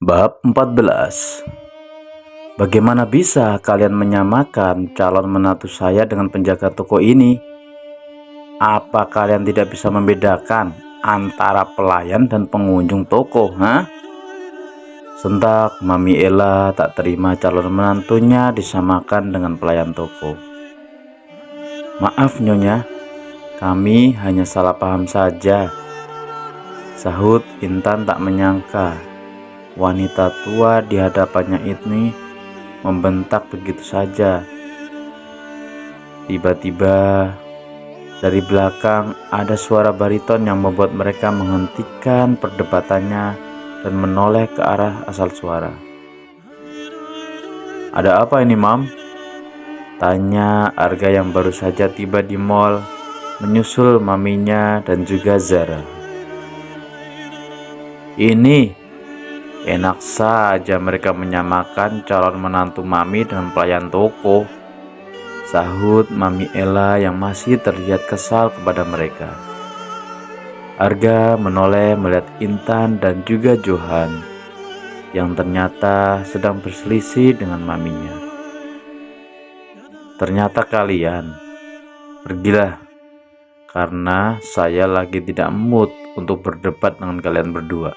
Bab 14. Bagaimana bisa kalian menyamakan calon menantu saya dengan penjaga toko ini? Apa kalian tidak bisa membedakan antara pelayan dan pengunjung toko, ha? Sentak Mami Ella tak terima calon menantunya disamakan dengan pelayan toko. "Maaf Nyonya, kami hanya salah paham saja," sahut Intan tak menyangka wanita tua di hadapannya ini membentak begitu saja. Tiba-tiba dari belakang ada suara bariton yang membuat mereka menghentikan perdebatannya dan menoleh ke arah asal suara. "Ada apa ini, Mam?" tanya Arga yang baru saja tiba di mall menyusul maminya dan juga Zara. "Ini enak saja mereka menyamakan calon menantu Mami dengan pelayan toko," sahut Mami Ella yang masih terlihat kesal kepada mereka. Arga menoleh melihat Intan dan juga Johan yang ternyata sedang berselisih dengan maminya. "Ternyata kalian, pergilah, karena saya lagi tidak mood untuk berdebat dengan kalian berdua,"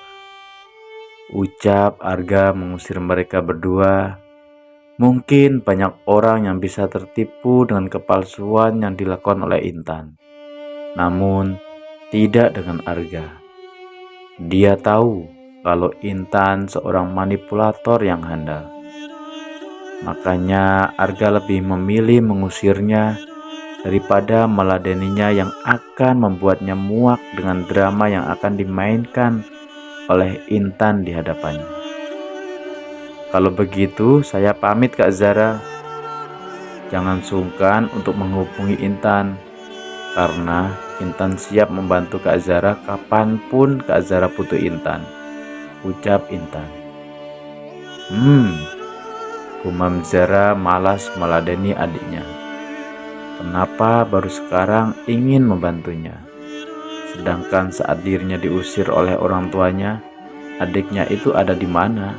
ucap Arga mengusir mereka berdua. Mungkin banyak orang yang bisa tertipu dengan kepalsuan yang dilakukan oleh Intan, namun tidak dengan Arga. Dia tahu kalau Intan seorang manipulator yang handal. Makanya Arga lebih memilih mengusirnya daripada meladeninya yang akan membuatnya muak dengan drama yang akan dimainkan oleh Intan di hadapannya. "Kalau begitu saya pamit Kak Zara. Jangan sungkan untuk menghubungi Intan, karena Intan siap membantu Kak Zara kapanpun Kak Zara butuh Intan," ucap Intan. Gumam Zara malas meladeni adiknya. Kenapa baru sekarang ingin membantunya? Sedangkan saat dirinya diusir oleh orang tuanya, adiknya itu ada di mana?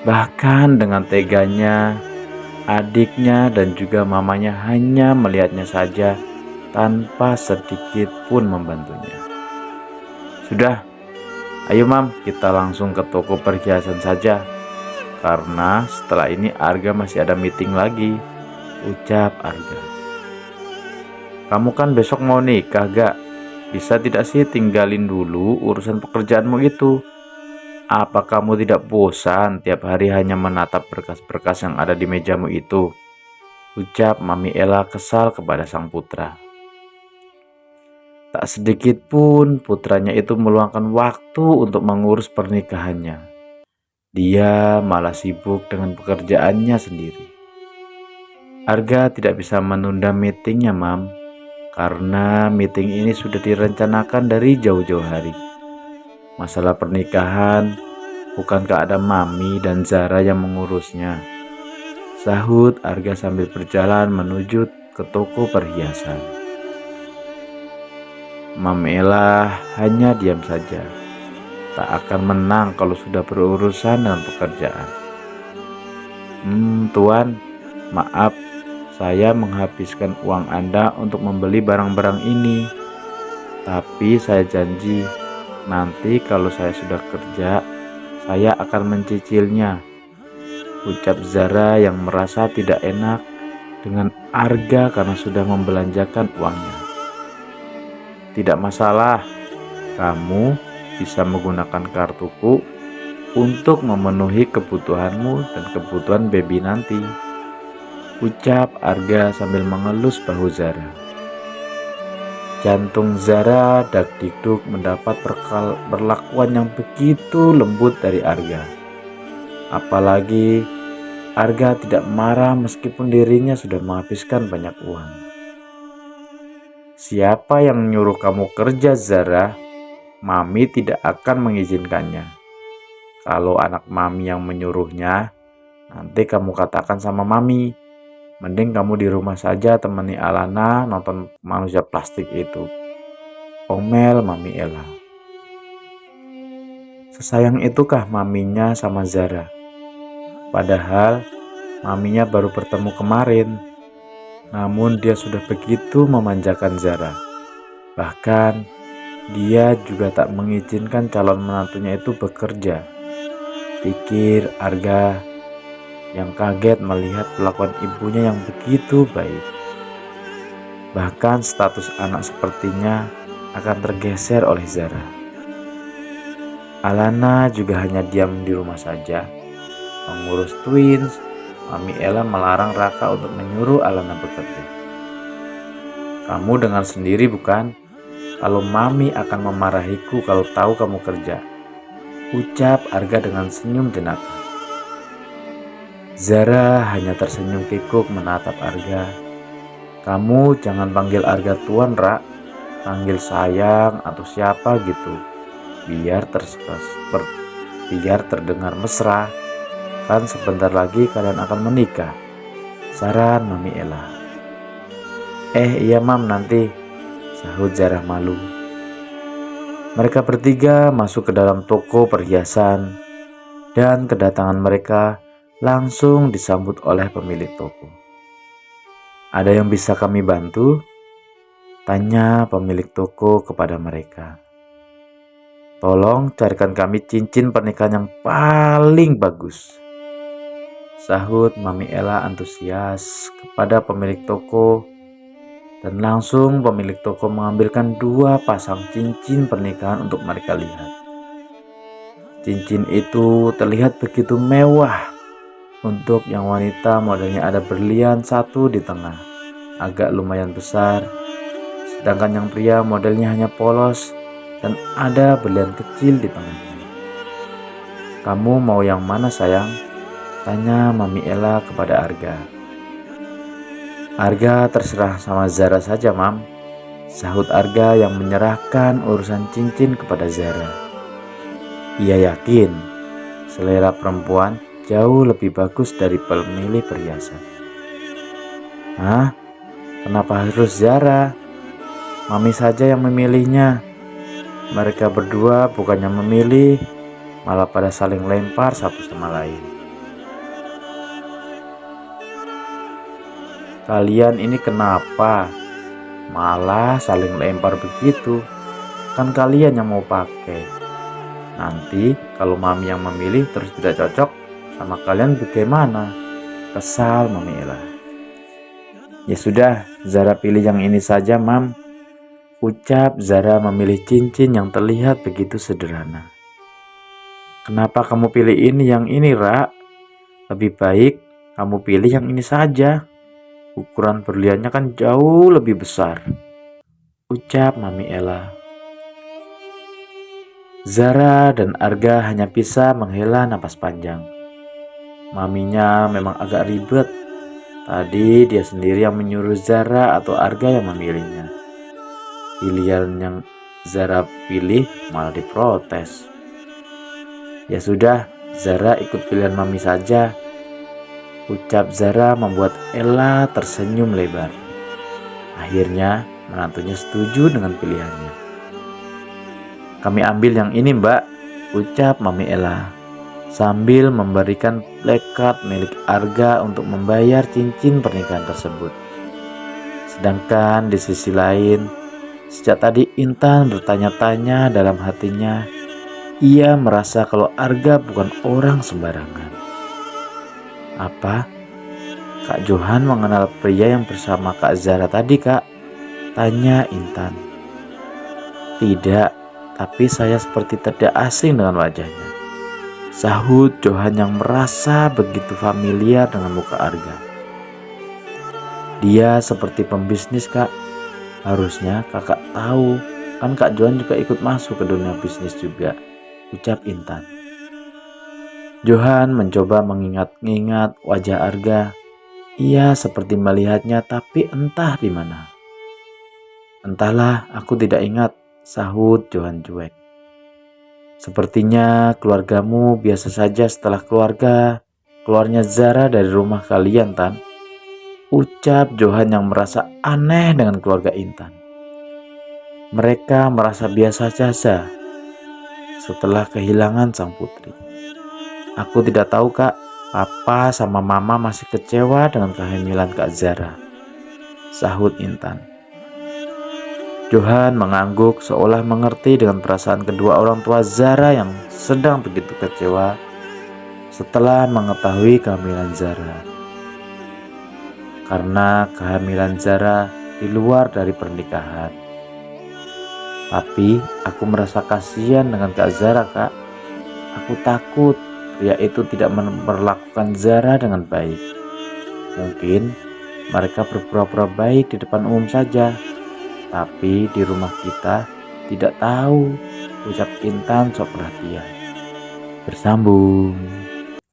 Bahkan dengan teganya, adiknya dan juga mamanya hanya melihatnya saja tanpa sedikit pun membantunya. "Sudah, ayo Mam, kita langsung ke toko perhiasan saja, karena setelah ini Arga masih ada meeting lagi," ucap Arga. "Kamu kan besok mau nikah gak? Bisa tidak sih tinggalin dulu urusan pekerjaanmu itu? Apa kamu tidak bosan tiap hari hanya menatap berkas-berkas yang ada di mejamu itu?" ucap Mami Ella kesal kepada sang putra. Tak sedikit pun putranya itu meluangkan waktu untuk mengurus pernikahannya. Dia malah sibuk dengan pekerjaannya sendiri. Arga tidak bisa menunda meetingnya, Mam, karena meeting ini sudah direncanakan dari jauh-jauh hari. Masalah pernikahan, bukankah ada Mami dan Zara yang mengurusnya? Sahut Arga sambil berjalan menuju ke toko perhiasan. Mami Ella hanya diam saja. Tak akan menang kalau sudah berurusan dengan pekerjaan. Tuan, maaf, saya menghabiskan uang Anda untuk membeli barang-barang ini. Tapi saya janji, nanti kalau saya sudah kerja, saya akan mencicilnya, ucap Zara yang merasa tidak enak dengan Arga karena sudah membelanjakan uangnya. "Tidak masalah, kamu bisa menggunakan kartuku untuk memenuhi kebutuhanmu dan kebutuhan baby nanti," ucap Arga sambil mengelus bahu Zara. Jantung Zara dak-dikduk mendapat perlakuan yang begitu lembut dari Arga. Apalagi Arga tidak marah meskipun dirinya sudah menghabiskan banyak uang. "Siapa yang nyuruh kamu kerja, Zara? Mami tidak akan mengizinkannya. Kalau anak Mami yang menyuruhnya, nanti kamu katakan sama Mami. Mending kamu di rumah saja temani Alana nonton manusia plastik itu," omel Mami Ella. Sesayang itukah maminya sama Zara? Padahal maminya baru bertemu kemarin. Namun dia sudah begitu memanjakan Zara. Bahkan dia juga tak mengizinkan calon menantunya itu bekerja. Pikir Arga yang kaget melihat kelakuan ibunya yang begitu baik. Bahkan status anak sepertinya akan tergeser oleh Zara. Alana juga hanya diam di rumah saja, mengurus twins. Mami Ella melarang Raka untuk menyuruh Alana bekerja. Kamu dengar sendiri bukan? Kalau mami akan memarahiku kalau tahu kamu kerja, ucap Arga dengan senyum jenaka. Zara hanya tersenyum kikuk menatap Arga. Kamu jangan panggil Arga tuan, Ra. Panggil sayang atau siapa gitu. Biar terdengar mesra. Kan sebentar lagi kalian akan menikah, saran Mami Ella. Iya mam, nanti, sahut Zara malu. Mereka bertiga masuk ke dalam toko perhiasan dan kedatangan mereka langsung disambut oleh pemilik toko. Ada yang bisa kami bantu? Tanya pemilik toko kepada mereka. Tolong carikan kami cincin pernikahan yang paling bagus, sahut Mami Ella antusias kepada pemilik toko. Dan langsung pemilik toko mengambilkan 2 pasang cincin pernikahan untuk mereka lihat. Cincin itu terlihat begitu mewah. Untuk yang wanita modelnya ada berlian 1 di tengah, agak lumayan besar. Sedangkan yang pria modelnya hanya polos dan ada berlian kecil di tengahnya. Kamu mau yang mana sayang? Tanya Mami Ella kepada Arga. Arga terserah sama Zara saja mam, sahut Arga yang menyerahkan urusan cincin kepada Zara. Ia yakin selera perempuan jauh lebih bagus dari pemilih perhiasan. Hah? Kenapa harus Zara? Mami saja yang memilihnya. Mereka berdua bukannya memilih, malah pada saling lempar satu sama lain. Kalian ini kenapa? Malah saling lempar begitu. Kan kalian yang mau pakai. Nanti kalau mami yang memilih terus tidak cocok sama kalian bagaimana? Kesal Mami Ella. Ya sudah, Zara pilih yang ini saja mam, ucap Zara memilih cincin yang terlihat begitu sederhana. Kenapa kamu pilih yang ini Ra? Lebih baik kamu pilih yang ini saja. Ukuran berliannya kan jauh lebih besar, ucap Mami Ella. Zara dan Arga hanya bisa menghela napas panjang. Maminya memang agak ribet. Tadi dia sendiri yang menyuruh Zara atau Arga yang memilihnya. Pilihan yang Zara pilih malah diprotes. Ya sudah, Zara ikut pilihan mami saja, ucap Zara membuat Ella tersenyum lebar. Akhirnya menantunya setuju dengan pilihannya. Kami ambil yang ini mbak, ucap Mami Ella sambil memberikan plakat milik Arga untuk membayar cincin pernikahan tersebut. Sedangkan di sisi lain, sejak tadi Intan bertanya-tanya dalam hatinya. Ia merasa kalau Arga bukan orang sembarangan. Apa? Kak Johan mengenal pria yang bersama Kak Zara tadi kak? Tanya Intan. Tidak, tapi saya seperti tidak asing dengan wajahnya, sahut Johan yang merasa begitu familiar dengan muka Arga. Dia seperti pembisnis kak, harusnya kakak tahu, kan Kak Johan juga ikut masuk ke dunia bisnis juga, ucap Intan. Johan mencoba mengingat-ingat wajah Arga. Ia seperti melihatnya tapi entah di mana. Entahlah, aku tidak ingat, sahut Johan cuek. Sepertinya keluargamu biasa saja setelah keluarnya Zara dari rumah kalian, Tan, ucap Johan yang merasa aneh dengan keluarga Intan. Mereka merasa biasa saja. setelah kehilangan sang putri. Aku tidak tahu kak, papa sama mama masih kecewa dengan kehamilan Kak Zara, sahut Intan. Johan mengangguk seolah mengerti dengan perasaan kedua orang tua Zara yang sedang begitu kecewa setelah mengetahui kehamilan Zara. Karena kehamilan Zara di luar dari pernikahan. Tapi aku merasa kasihan dengan Kak Zara kak. Aku takut pria itu tidak memperlakukan Zara dengan baik. Mungkin mereka berpura-pura baik di depan umum saja. Tapi di rumah kita tidak tahu, ucap Intan sok perhatian. Bersambung.